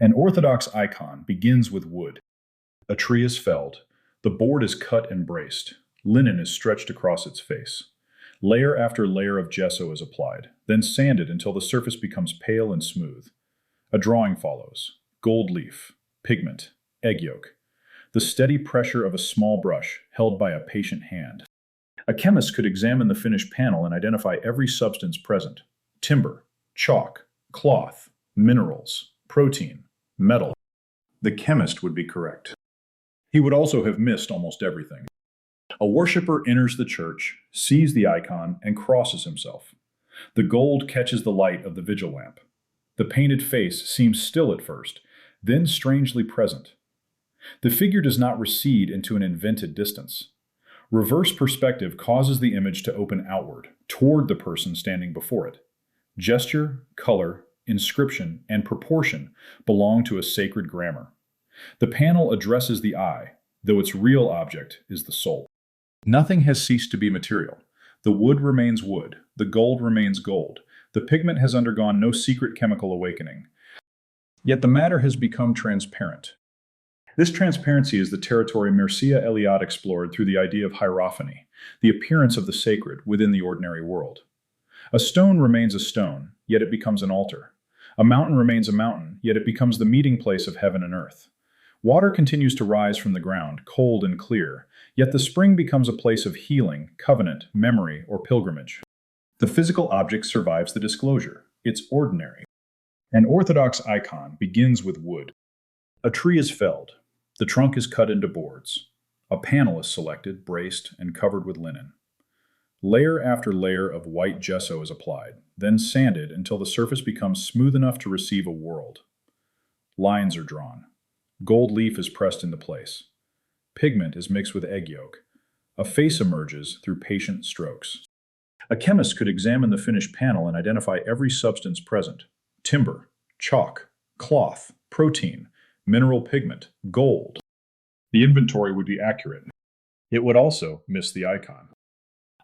An Orthodox icon begins with wood. A tree is felled. The board is cut and braced. Linen is stretched across its face. Layer after layer of gesso is applied, then sanded until the surface becomes pale and smooth. A drawing follows. Gold leaf, pigment, egg yolk. The steady pressure of a small brush held by a patient hand. A chemist could examine the finished panel and identify every substance present: timber, chalk, cloth, minerals, protein, metal. The chemist would be correct. He would also have missed almost everything. A worshiper enters the church, sees the icon, and crosses himself. The gold catches the light of the vigil lamp. The painted face seems still at first, then strangely present. The figure does not recede into an invented distance. Reverse perspective causes the image to open outward, toward the person standing before it. Gesture, color, inscription, and proportion belong to a sacred grammar. The panel addresses the eye, though its real object is the soul. Nothing has ceased to be material. The wood remains wood, the gold remains gold, the pigment has undergone no secret chemical awakening. Yet the matter has become transparent. This transparency is the territory Mircea Eliade explored through the idea of hierophany, the appearance of the sacred within the ordinary world. A stone remains a stone, yet it becomes an altar. A mountain remains a mountain, yet it becomes the meeting place of heaven and earth. Water continues to rise from the ground, cold and clear, yet the spring becomes a place of healing, covenant, memory, or pilgrimage. The physical object survives the disclosure. It's ordinary. An Orthodox icon begins with wood. A tree is felled. The trunk is cut into boards. A panel is selected, braced, and covered with linen. Layer after layer of white gesso is applied, then sanded until the surface becomes smooth enough to receive a world. Lines are drawn. Gold leaf is pressed into place. Pigment is mixed with egg yolk. A face emerges through patient strokes. A chemist could examine the finished panel and identify every substance present: timber, chalk, cloth, protein, mineral pigment, gold. The inventory would be accurate. It would also miss the icon.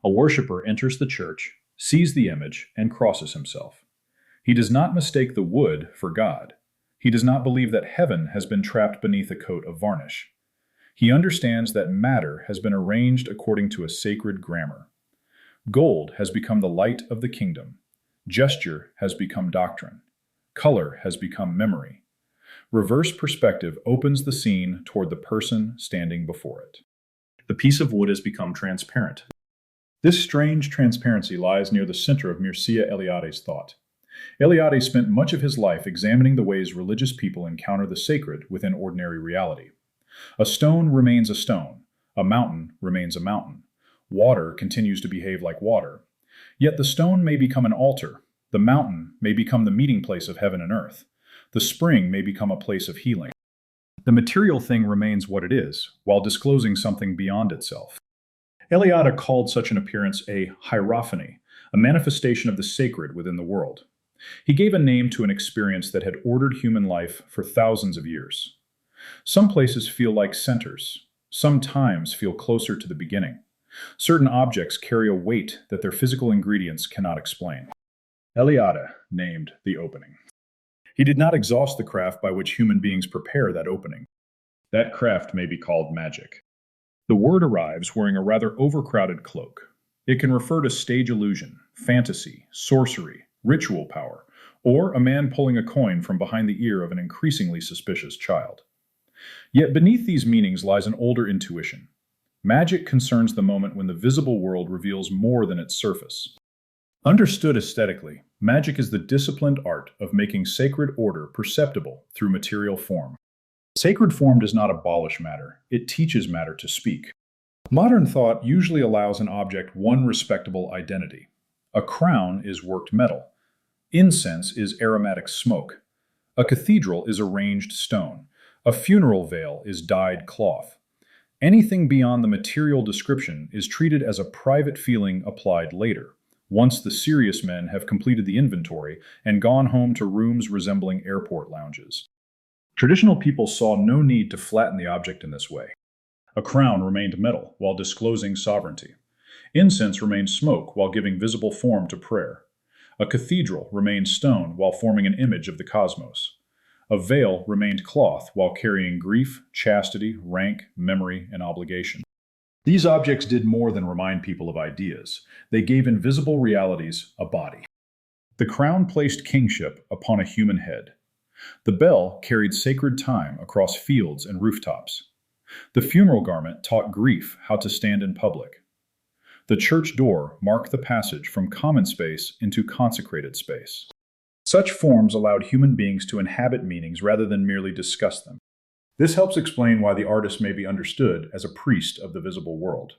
A worshiper enters the church, sees the image, and crosses himself. He does not mistake the wood for God. He does not believe that heaven has been trapped beneath a coat of varnish. He understands that matter has been arranged according to a sacred grammar. Gold has become the light of the kingdom. Gesture has become doctrine. Color has become memory. Reverse perspective opens the scene toward the person standing before it. The piece of wood has become transparent. This strange transparency lies near the center of Mircea Eliade's thought. Eliade spent much of his life examining the ways religious people encounter the sacred within ordinary reality. A stone remains a stone. A mountain remains a mountain. Water continues to behave like water. Yet the stone may become an altar. The mountain may become the meeting place of heaven and earth. The spring may become a place of healing. The material thing remains what it is, while disclosing something beyond itself. Eliade called such an appearance a hierophany, a manifestation of the sacred within the world. He gave a name to an experience that had ordered human life for thousands of years. Some places feel like centers. Some times feel closer to the beginning. Certain objects carry a weight that their physical ingredients cannot explain. Eliade named the opening. He did not exhaust the craft by which human beings prepare that opening. That craft may be called magic. The word arrives wearing a rather overcrowded cloak. It can refer to stage illusion, fantasy, sorcery, ritual power, or a man pulling a coin from behind the ear of an increasingly suspicious child. Yet beneath these meanings lies an older intuition. Magic concerns the moment when the visible world reveals more than its surface. Understood aesthetically, magic is the disciplined art of making sacred order perceptible through material form. Sacred form does not abolish matter, it teaches matter to speak. Modern thought usually allows an object one respectable identity. A crown is worked metal. Incense is aromatic smoke. A cathedral is arranged stone. A funeral veil is dyed cloth. Anything beyond the material description is treated as a private feeling applied later, once the serious men have completed the inventory and gone home to rooms resembling airport lounges. Traditional people saw no need to flatten the object in this way. A crown remained metal while disclosing sovereignty. Incense remained smoke while giving visible form to prayer. A cathedral remained stone while forming an image of the cosmos. A veil remained cloth while carrying grief, chastity, rank, memory, and obligation. These objects did more than remind people of ideas. They gave invisible realities a body. The crown placed kingship upon a human head. The bell carried sacred time across fields and rooftops. The funeral garment taught grief how to stand in public. The church door marked the passage from common space into consecrated space. Such forms allowed human beings to inhabit meanings rather than merely discuss them. This helps explain why the artist may be understood as a priest of the visible world.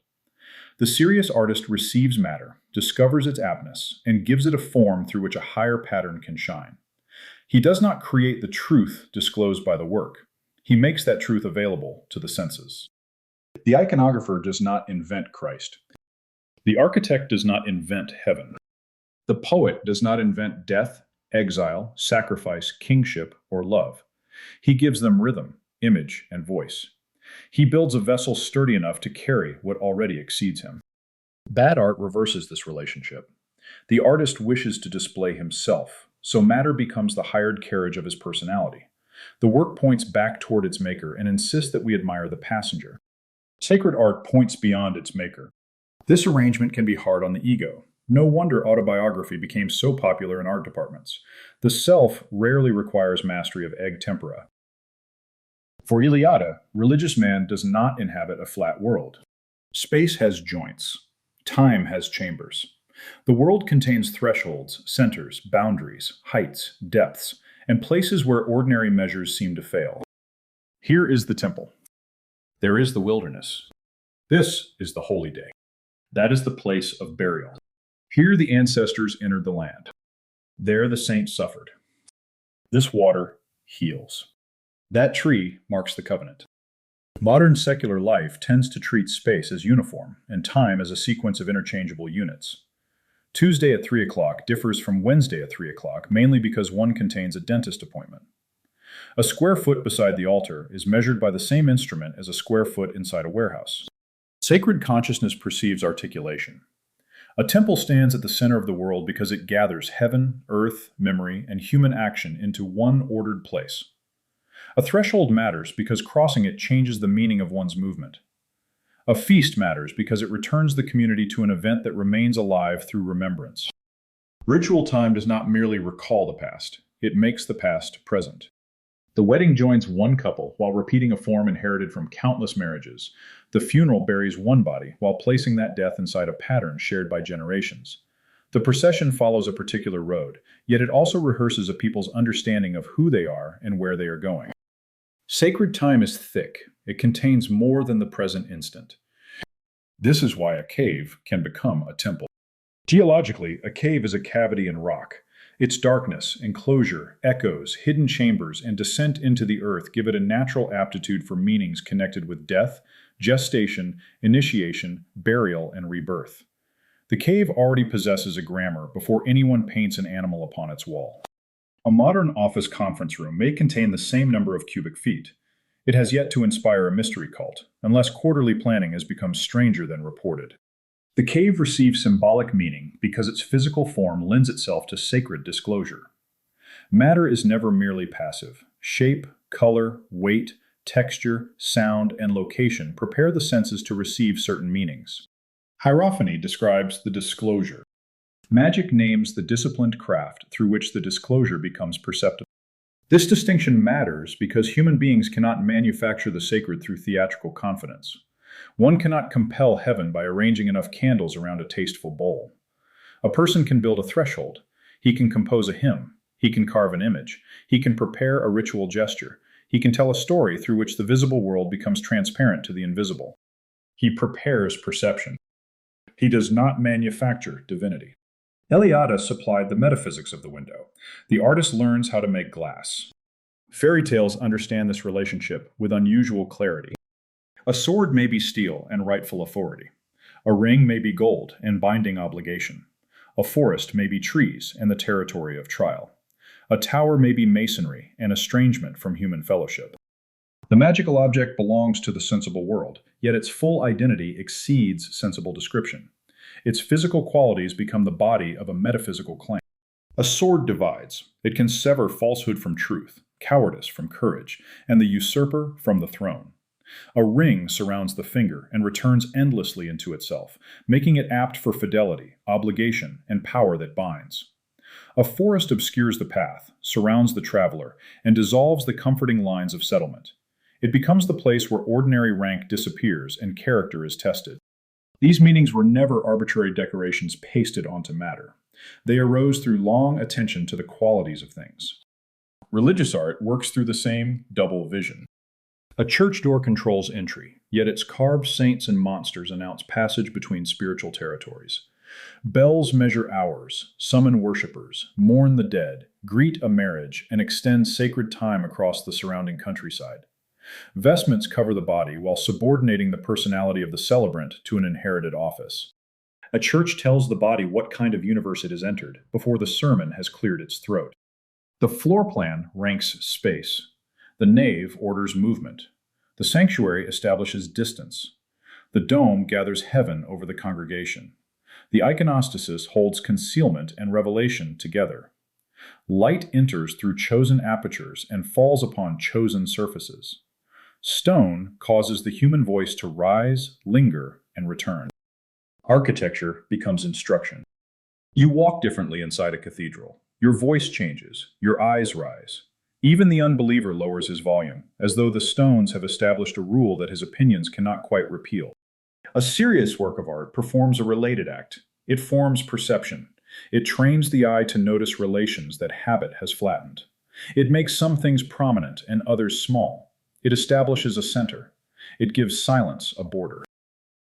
The serious artist receives matter, discovers its aptness, and gives it a form through which a higher pattern can shine. He does not create the truth disclosed by the work. He makes that truth available to the senses. The iconographer does not invent Christ. The architect does not invent heaven. The poet does not invent death, exile, sacrifice, kingship, or love. He gives them rhythm, image, and voice. He builds a vessel sturdy enough to carry what already exceeds him. Bad art reverses this relationship. The artist wishes to display himself, so matter becomes the hired carriage of his personality. The work points back toward its maker and insists that we admire the passenger. Sacred art points beyond its maker. This arrangement can be hard on the ego. No wonder autobiography became so popular in art departments. The self rarely requires mastery of egg tempera. For Eliade, religious man does not inhabit a flat world. Space has joints. Time has chambers. The world contains thresholds, centers, boundaries, heights, depths, and places where ordinary measures seem to fail. Here is the temple. There is the wilderness. This is the holy day. That is the place of burial. Here the ancestors entered the land. There the saints suffered. This water heals. That tree marks the covenant. Modern secular life tends to treat space as uniform and time as a sequence of interchangeable units. Tuesday at 3 o'clock differs from Wednesday at 3 o'clock mainly because one contains a dentist appointment. A square foot beside the altar is measured by the same instrument as a square foot inside a warehouse. Sacred consciousness perceives articulation. A temple stands at the center of the world because it gathers heaven, earth, memory, and human action into one ordered place. A threshold matters because crossing it changes the meaning of one's movement. A feast matters because it returns the community to an event that remains alive through remembrance. Ritual time does not merely recall the past, it makes the past present. The wedding joins one couple while repeating a form inherited from countless marriages. The funeral buries one body while placing that death inside a pattern shared by generations. The procession follows a particular road, yet it also rehearses a people's understanding of who they are and where they are going. Sacred time is thick. It contains more than the present instant. This is why a cave can become a temple. Geologically, a cave is a cavity in rock. Its darkness, enclosure, echoes, hidden chambers, and descent into the earth give it a natural aptitude for meanings connected with death, gestation, initiation, burial, and rebirth. The cave already possesses a grammar before anyone paints an animal upon its wall. A modern office conference room may contain the same number of cubic feet. It has yet to inspire a mystery cult, unless quarterly planning has become stranger than reported. The cave receives symbolic meaning because its physical form lends itself to sacred disclosure. Matter is never merely passive. Shape, color, weight, texture, sound, and location prepare the senses to receive certain meanings. Hierophany describes the disclosure. Magic names the disciplined craft through which the disclosure becomes perceptible. This distinction matters because human beings cannot manufacture the sacred through theatrical confidence. One cannot compel heaven by arranging enough candles around a tasteful bowl. A person can build a threshold. He can compose a hymn. He can carve an image. He can prepare a ritual gesture. He can tell a story through which the visible world becomes transparent to the invisible. He prepares perception. He does not manufacture divinity. Eliade supplied the metaphysics of the window. The artist learns how to make glass. Fairy tales understand this relationship with unusual clarity. A sword may be steel and rightful authority. A ring may be gold and binding obligation. A forest may be trees and the territory of trial. A tower may be masonry and estrangement from human fellowship. The magical object belongs to the sensible world, yet its full identity exceeds sensible description. Its physical qualities become the body of a metaphysical claim. A sword divides. It can sever falsehood from truth, cowardice from courage, and the usurper from the throne. A ring surrounds the finger and returns endlessly into itself, making it apt for fidelity, obligation, and power that binds. A forest obscures the path, surrounds the traveler, and dissolves the comforting lines of settlement. It becomes the place where ordinary rank disappears and character is tested. These meanings were never arbitrary decorations pasted onto matter. They arose through long attention to the qualities of things. Religious art works through the same double vision. A church door controls entry, yet its carved saints and monsters announce passage between spiritual territories. Bells measure hours, summon worshippers, mourn the dead, greet a marriage, and extend sacred time across the surrounding countryside. Vestments cover the body while subordinating the personality of the celebrant to an inherited office. A church tells the body what kind of universe it has entered before the sermon has cleared its throat. The floor plan ranks space. The nave orders movement. The sanctuary establishes distance. The dome gathers heaven over the congregation. The iconostasis holds concealment and revelation together. Light enters through chosen apertures and falls upon chosen surfaces. Stone causes the human voice to rise, linger, and return. Architecture becomes instruction. You walk differently inside a cathedral. Your voice changes. Your eyes rise. Even the unbeliever lowers his volume, as though the stones have established a rule that his opinions cannot quite repeal. A serious work of art performs a related act. It forms perception. It trains the eye to notice relations that habit has flattened. It makes some things prominent and others small. It establishes a center. It gives silence a border.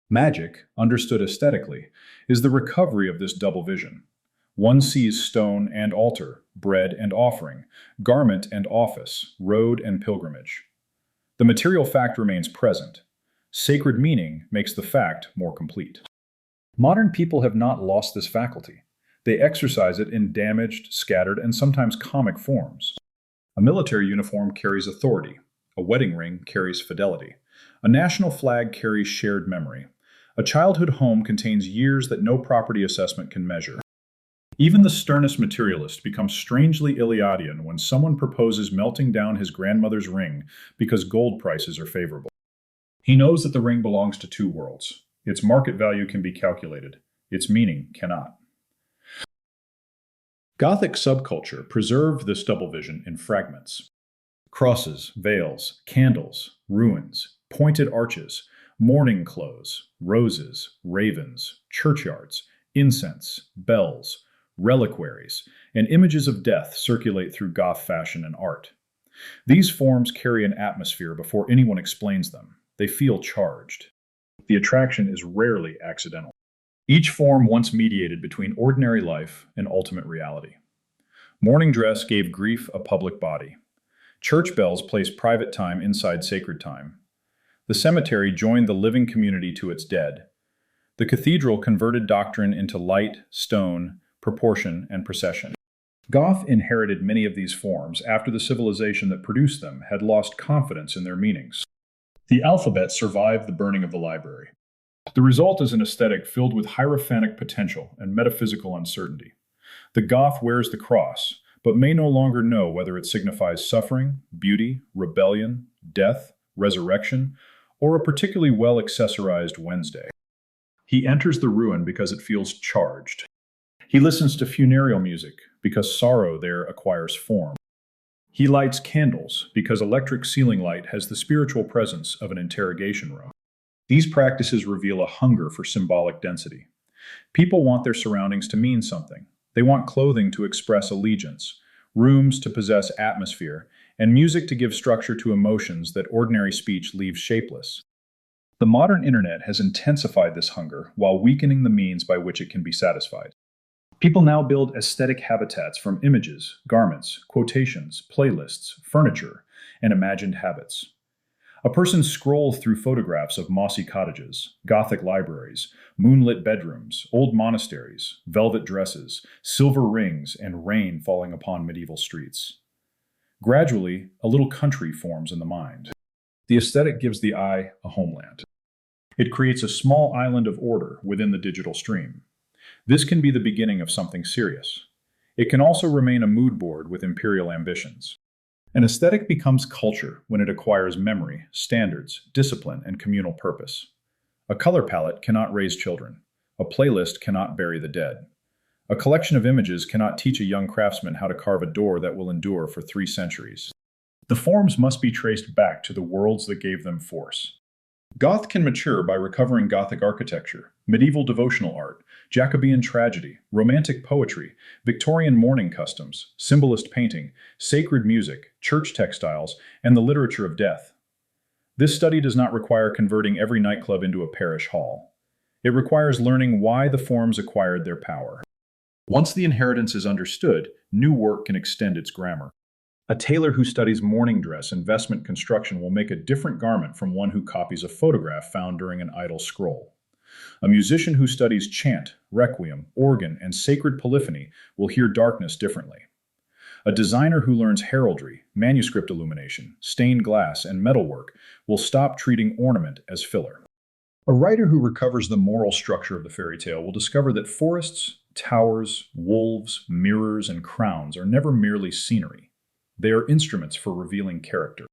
Magic, understood aesthetically, is the recovery of this double vision. One sees stone and altar, bread and offering, garment and office, road and pilgrimage. The material fact remains present. Sacred meaning makes the fact more complete. Modern people have not lost this faculty. They exercise it in damaged, scattered, and sometimes comic forms. A military uniform carries authority. A wedding ring carries fidelity. A national flag carries shared memory. A childhood home contains years that no property assessment can measure. Even the sternest materialist becomes strangely Eliadean when someone proposes melting down his grandmother's ring because gold prices are favorable. He knows that the ring belongs to two worlds. Its market value can be calculated. Its meaning cannot. Gothic subculture preserved this double vision in fragments. Crosses, veils, candles, ruins, pointed arches, mourning clothes, roses, ravens, churchyards, incense, bells, reliquaries, and images of death circulate through Goth fashion and art. These forms carry an atmosphere before anyone explains them. They feel charged. The attraction is rarely accidental. Each form once mediated between ordinary life and ultimate reality. Mourning dress gave grief a public body. Church bells placed private time inside sacred time. The cemetery joined the living community to its dead. The cathedral converted doctrine into light, stone, proportion, and procession. Goth inherited many of these forms after the civilization that produced them had lost confidence in their meanings. The alphabet survived the burning of the library. The result is an aesthetic filled with hierophanic potential and metaphysical uncertainty. The Goth wears the cross, but may no longer know whether it signifies suffering, beauty, rebellion, death, resurrection, or a particularly well-accessorized Wednesday. He enters the ruin because it feels charged. He listens to funereal music because sorrow there acquires form. He lights candles because electric ceiling light has the spiritual presence of an interrogation room. These practices reveal a hunger for symbolic density. People want their surroundings to mean something. They want clothing to express allegiance, rooms to possess atmosphere, and music to give structure to emotions that ordinary speech leaves shapeless. The modern internet has intensified this hunger while weakening the means by which it can be satisfied. People now build aesthetic habitats from images, garments, quotations, playlists, furniture, and imagined habits. A person scrolls through photographs of mossy cottages, Gothic libraries, moonlit bedrooms, old monasteries, velvet dresses, silver rings, and rain falling upon medieval streets. Gradually, a little country forms in the mind. The aesthetic gives the eye a homeland. It creates a small island of order within the digital stream. This can be the beginning of something serious. It can also remain a mood board with imperial ambitions. An aesthetic becomes culture when it acquires memory, standards, discipline, and communal purpose. A color palette cannot raise children. A playlist cannot bury the dead. A collection of images cannot teach a young craftsman how to carve a door that will endure for 3 centuries. The forms must be traced back to the worlds that gave them force. Goth can mature by recovering Gothic architecture, medieval devotional art, Jacobean tragedy, romantic poetry, Victorian mourning customs, symbolist painting, sacred music, church textiles, and the literature of death. This study does not require converting every nightclub into a parish hall. It requires learning why the forms acquired their power. Once the inheritance is understood, new work can extend its grammar. A tailor who studies mourning dress and vestment construction will make a different garment from one who copies a photograph found during an idle scroll. A musician who studies chant, requiem, organ, and sacred polyphony will hear darkness differently. A designer who learns heraldry, manuscript illumination, stained glass, and metalwork will stop treating ornament as filler. A writer who recovers the moral structure of the fairy tale will discover that forests, towers, wolves, mirrors, and crowns are never merely scenery. They are instruments for revealing character.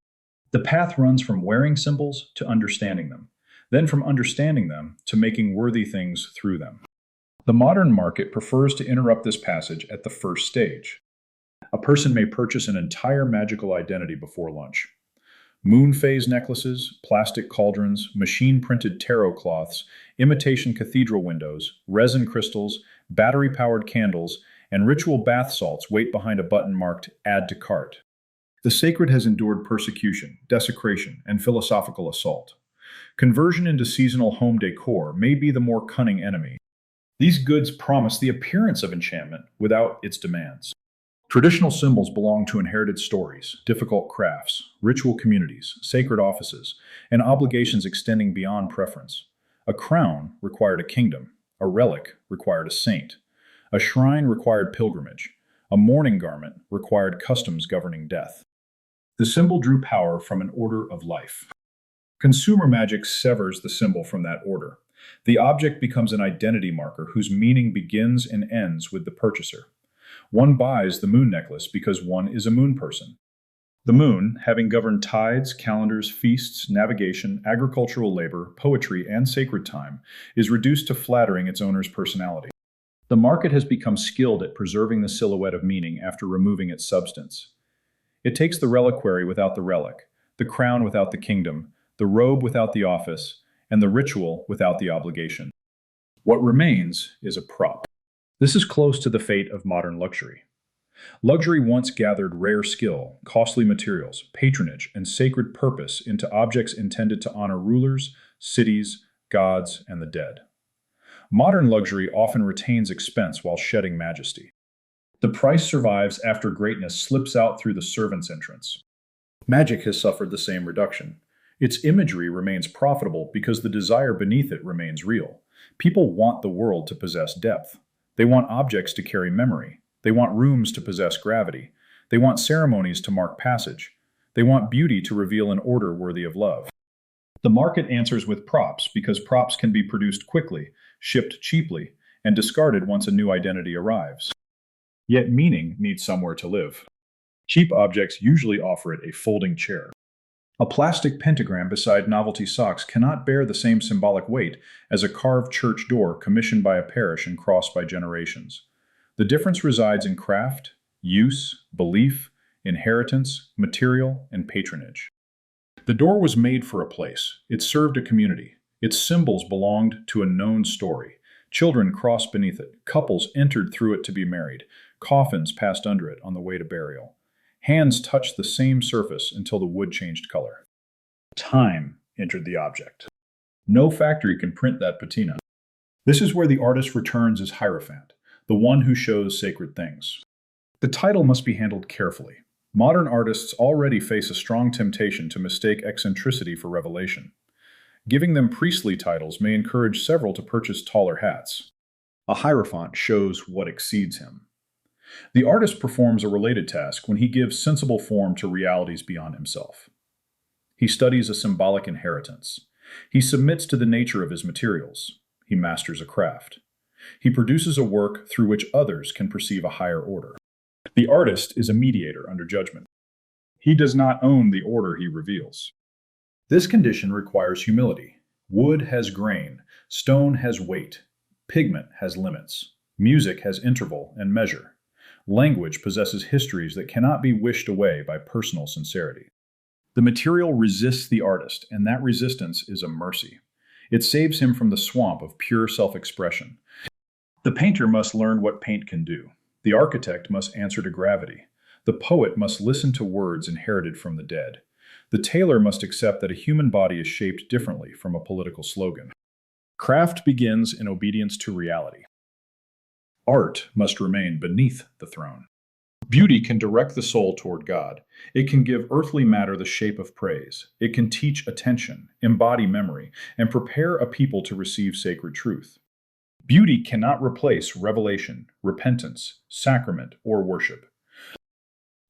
The path runs from wearing symbols to understanding them, then from understanding them to making worthy things through them. The modern market prefers to interrupt this passage at the first stage. A person may purchase an entire magical identity before lunch. Moon phase necklaces, plastic cauldrons, machine-printed tarot cloths, imitation cathedral windows, resin crystals, battery-powered candles, and ritual bath salts wait behind a button marked Add to Cart. The sacred has endured persecution, desecration, and philosophical assault. Conversion into seasonal home decor may be the more cunning enemy. These goods promise the appearance of enchantment without its demands. Traditional symbols belong to inherited stories, difficult crafts, ritual communities, sacred offices, and obligations extending beyond preference. A crown required a kingdom. A relic required a saint. A shrine required pilgrimage. A mourning garment required customs governing death. The symbol drew power from an order of life. Consumer magic severs the symbol from that order. The object becomes an identity marker whose meaning begins and ends with the purchaser. One buys the moon necklace because one is a moon person. The moon, having governed tides, calendars, feasts, navigation, agricultural labor, poetry, and sacred time, is reduced to flattering its owner's personality. The market has become skilled at preserving the silhouette of meaning after removing its substance. It takes the reliquary without the relic, the crown without the kingdom, the robe without the office, and the ritual without the obligation. What remains is a prop. This is close to the fate of modern luxury. Luxury once gathered rare skill, costly materials, patronage, and sacred purpose into objects intended to honor rulers, cities, gods, and the dead. Modern luxury often retains expense while shedding majesty. The price survives after greatness slips out through the servant's entrance. Magic has suffered the same reduction. Its imagery remains profitable because the desire beneath it remains real. People want the world to possess depth. They want objects to carry memory. They want rooms to possess gravity. They want ceremonies to mark passage. They want beauty to reveal an order worthy of love. The market answers with props because props can be produced quickly, shipped cheaply, and discarded once a new identity arrives. Yet meaning needs somewhere to live. Cheap objects usually offer it a folding chair. A plastic pentagram beside novelty socks cannot bear the same symbolic weight as a carved church door commissioned by a parish and crossed by generations. The difference resides in craft, use, belief, inheritance, material, and patronage. The door was made for a place. It served a community. Its symbols belonged to a known story. Children crossed beneath it. Couples entered through it to be married. Coffins passed under it on the way to burial. Hands touched the same surface until the wood changed color. Time entered the object. No factory can print that patina. This is where the artist returns as hierophant, the one who shows sacred things. The title must be handled carefully. Modern artists already face a strong temptation to mistake eccentricity for revelation. Giving them priestly titles may encourage several to purchase taller hats. A hierophant shows what exceeds him. The artist performs a related task when he gives sensible form to realities beyond himself. He studies a symbolic inheritance. He submits to the nature of his materials. He masters a craft. He produces a work through which others can perceive a higher order. The artist is a mediator under judgment. He does not own the order he reveals. This condition requires humility. Wood has grain, stone has weight, pigment has limits, music has interval and measure. Language possesses histories that cannot be wished away by personal sincerity. The material resists the artist, and that resistance is a mercy. It saves him from the swamp of pure self-expression. The painter must learn what paint can do. The architect must answer to gravity. The poet must listen to words inherited from the dead. The tailor must accept that a human body is shaped differently from a political slogan. Craft begins in obedience to reality. Art must remain beneath the throne. Beauty can direct the soul toward God. It can give earthly matter the shape of praise. It can teach attention, embody memory, and prepare a people to receive sacred truth. Beauty cannot replace revelation, repentance, sacrament, or worship.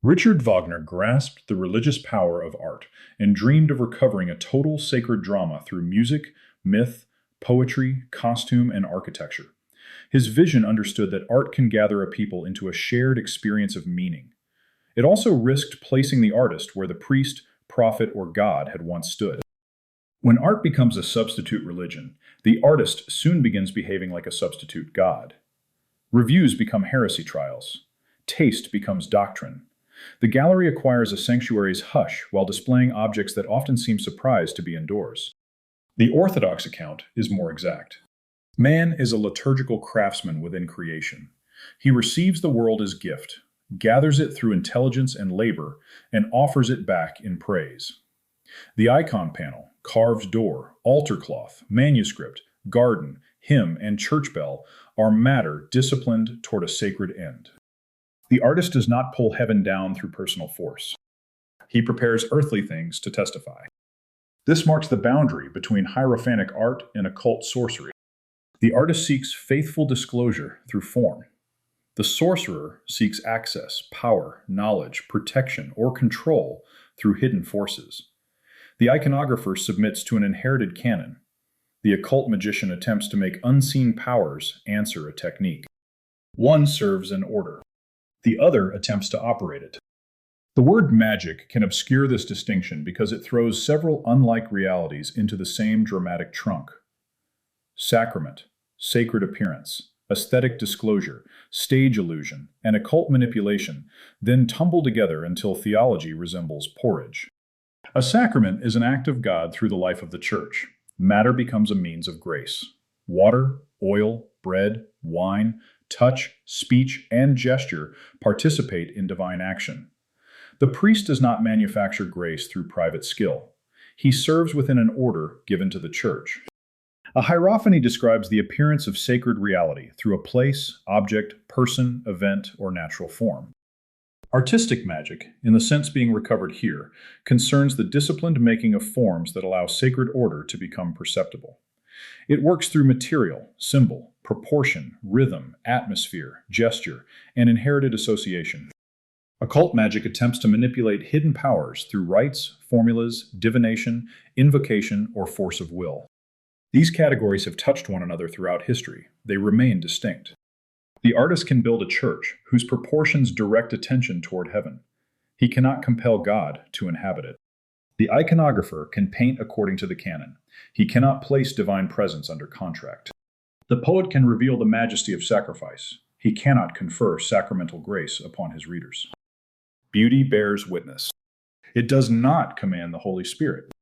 Richard Wagner grasped the religious power of art and dreamed of recovering a total sacred drama through music, myth, poetry, costume, and architecture. His vision understood that art can gather a people into a shared experience of meaning. It also risked placing the artist where the priest, prophet, or God had once stood. When art becomes a substitute religion, the artist soon begins behaving like a substitute God. Reviews become heresy trials. Taste becomes doctrine. The gallery acquires a sanctuary's hush while displaying objects that often seem surprised to be indoors. The Orthodox account is more exact. Man is a liturgical craftsman within creation. He receives the world as gift, gathers it through intelligence and labor, and offers it back in praise. The icon panel, carved door, altar cloth, manuscript, garden, hymn, and church bell are matter disciplined toward a sacred end. The artist does not pull heaven down through personal force. He prepares earthly things to testify. This marks the boundary between hierophanic art and occult sorcery. The artist seeks faithful disclosure through form. The sorcerer seeks access, power, knowledge, protection, or control through hidden forces. The iconographer submits to an inherited canon. The occult magician attempts to make unseen powers answer a technique. One serves an order. The other attempts to operate it. The word magic can obscure this distinction because it throws several unlike realities into the same dramatic trunk. Sacrament, sacred appearance, aesthetic disclosure, stage illusion, and occult manipulation then tumble together until theology resembles porridge. A sacrament is an act of God through the life of the church. Matter becomes a means of grace. Water, oil, bread, wine, touch, speech, and gesture participate in divine action. The priest does not manufacture grace through private skill. He serves within an order given to the church. A hierophany describes the appearance of sacred reality through a place, object, person, event, or natural form. Artistic magic, in the sense being recovered here, concerns the disciplined making of forms that allow sacred order to become perceptible. It works through material, symbol, proportion, rhythm, atmosphere, gesture, and inherited association. Occult magic attempts to manipulate hidden powers through rites, formulas, divination, invocation, or force of will. These categories have touched one another throughout history. They remain distinct. The artist can build a church whose proportions direct attention toward heaven. He cannot compel God to inhabit it. The iconographer can paint according to the canon. He cannot place divine presence under contract. The poet can reveal the majesty of sacrifice. He cannot confer sacramental grace upon his readers. Beauty bears witness. It does not command the Holy Spirit.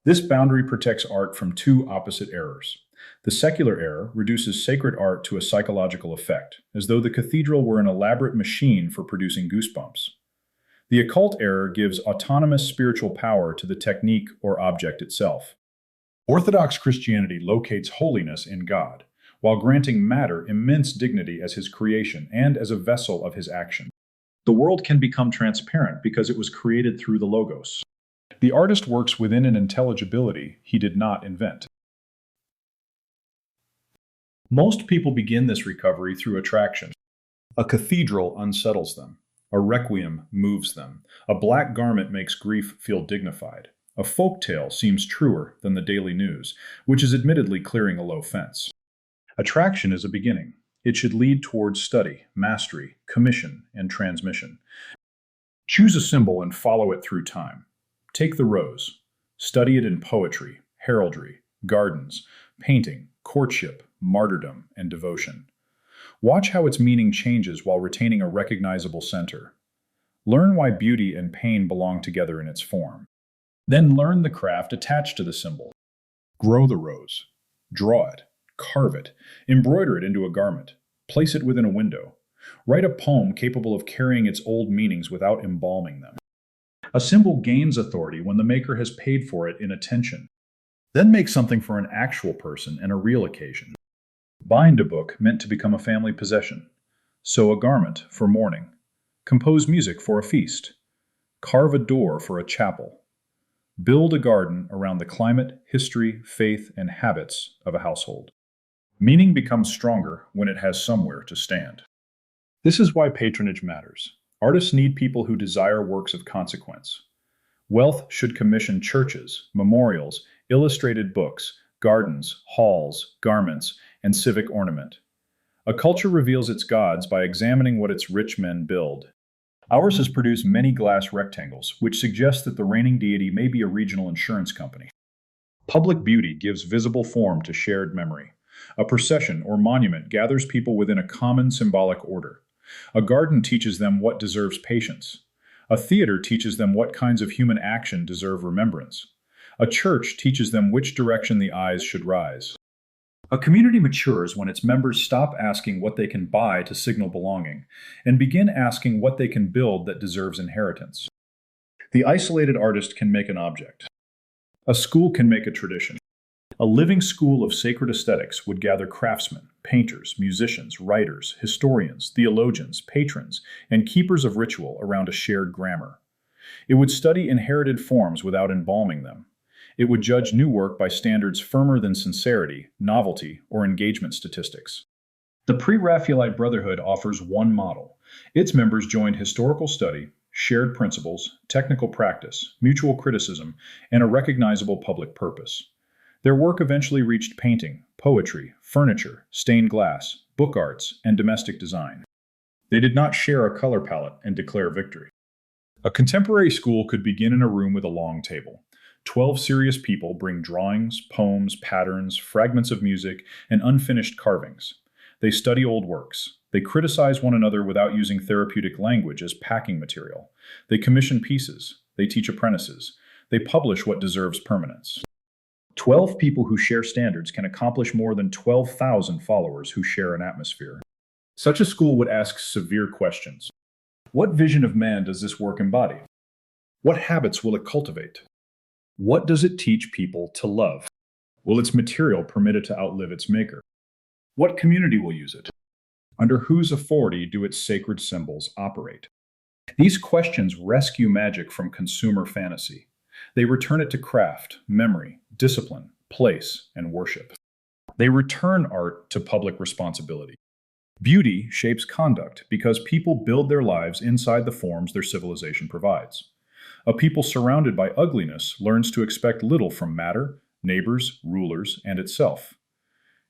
This boundary protects art from two opposite errors. The secular error reduces sacred art to a psychological effect, as though the cathedral were an elaborate machine for producing goosebumps. The occult error gives autonomous spiritual power to the technique or object itself. Orthodox Christianity locates holiness in God, while granting matter immense dignity as his creation and as a vessel of his action. The world can become transparent because it was created through the Logos. The artist works within an intelligibility he did not invent. Most people begin this recovery through attraction. A cathedral unsettles them. A requiem moves them. A black garment makes grief feel dignified. A folk tale seems truer than the daily news, which is admittedly clearing a low fence. Attraction is a beginning. It should lead towards study, mastery, commission, and transmission. Choose a symbol and follow it through time. Take the rose. Study it in poetry, heraldry, gardens, painting, courtship, martyrdom, and devotion. Watch how its meaning changes while retaining a recognizable center. Learn why beauty and pain belong together in its form. Then learn the craft attached to the symbol. Grow the rose. Draw it. Carve it. Embroider it into a garment. Place it within a window. Write a poem capable of carrying its old meanings without embalming them. A symbol gains authority when the maker has paid for it in attention. Then make something for an actual person and a real occasion. Bind a book meant to become a family possession. Sew a garment for mourning. Compose music for a feast. Carve a door for a chapel. Build a garden around the climate, history, faith, and habits of a household. Meaning becomes stronger when it has somewhere to stand. This is why patronage matters. Artists need people who desire works of consequence. Wealth should commission churches, memorials, illustrated books, gardens, halls, garments, and civic ornament. A culture reveals its gods by examining what its rich men build. Ours has produced many glass rectangles, which suggest that the reigning deity may be a regional insurance company. Public beauty gives visible form to shared memory. A procession or monument gathers people within a common symbolic order. A garden teaches them what deserves patience. A theater teaches them what kinds of human action deserve remembrance. A church teaches them which direction the eyes should rise. A community matures when its members stop asking what they can buy to signal belonging and begin asking what they can build that deserves inheritance. The isolated artist can make an object. A school can make a tradition. A living school of sacred aesthetics would gather craftsmen, painters, musicians, writers, historians, theologians, patrons, and keepers of ritual around a shared grammar. It would study inherited forms without embalming them. It would judge new work by standards firmer than sincerity, novelty, or engagement statistics. The Pre-Raphaelite Brotherhood offers one model. Its members joined historical study, shared principles, technical practice, mutual criticism, and a recognizable public purpose. Their work eventually reached painting, poetry, furniture, stained glass, book arts, and domestic design. They did not share a color palette and declare victory. A contemporary school could begin in a room with a long table. 12 serious people bring drawings, poems, patterns, fragments of music, and unfinished carvings. They study old works. They criticize one another without using therapeutic language as packing material. They commission pieces. They teach apprentices. They publish what deserves permanence. 12 people who share standards can accomplish more than 12,000 followers who share an atmosphere. Such a school would ask severe questions. What vision of man does this work embody? What habits will it cultivate? What does it teach people to love? Will its material permit it to outlive its maker? What community will use it? Under whose authority do its sacred symbols operate? These questions rescue magic from consumer fantasy. They return it to craft, memory, discipline, place, and worship. They return art to public responsibility. Beauty shapes conduct because people build their lives inside the forms their civilization provides. A people surrounded by ugliness learns to expect little from matter, neighbors, rulers, and itself.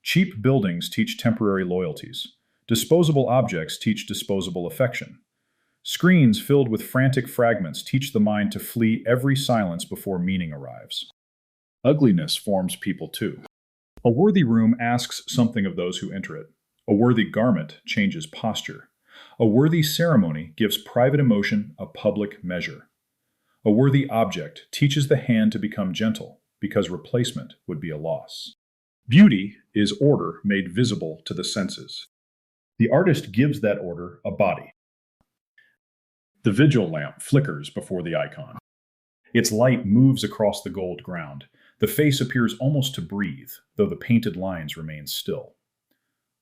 Cheap buildings teach temporary loyalties. Disposable objects teach disposable affection. Screens filled with frantic fragments teach the mind to flee every silence before meaning arrives. Ugliness forms people too. A worthy room asks something of those who enter it. A worthy garment changes posture. A worthy ceremony gives private emotion a public measure. A worthy object teaches the hand to become gentle, because replacement would be a loss. Beauty is order made visible to the senses. The artist gives that order a body. The vigil lamp flickers before the icon. Its light moves across the gold ground. The face appears almost to breathe, though the painted lines remain still.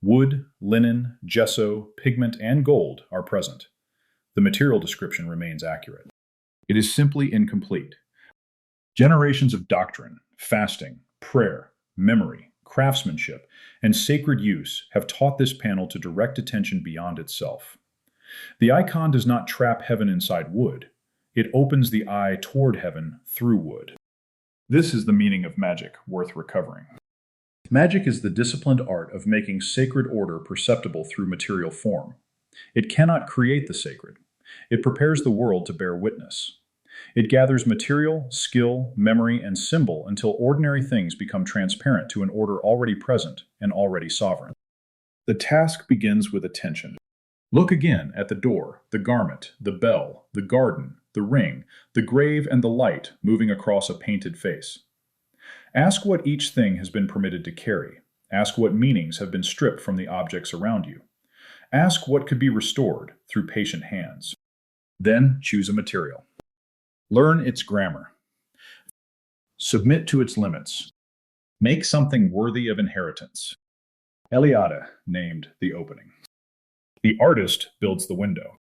Wood, linen, gesso, pigment, and gold are present. The material description remains accurate. It is simply incomplete. Generations of doctrine, fasting, prayer, memory, craftsmanship, and sacred use have taught this panel to direct attention beyond itself. The icon does not trap heaven inside wood. It opens the eye toward heaven through wood. This is the meaning of magic worth recovering. Magic is the disciplined art of making sacred order perceptible through material form. It cannot create the sacred. It prepares the world to bear witness. It gathers material, skill, memory, and symbol until ordinary things become transparent to an order already present and already sovereign. The task begins with attention. Look again at the door, the garment, the bell, the garden, the ring, the grave, and the light moving across a painted face. Ask what each thing has been permitted to carry. Ask what meanings have been stripped from the objects around you. Ask what could be restored through patient hands. Then choose a material. Learn its grammar. Submit to its limits. Make something worthy of inheritance. Eliade named the opening. The artist builds the window.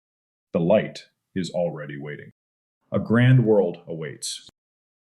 The light is already waiting. A grand world awaits.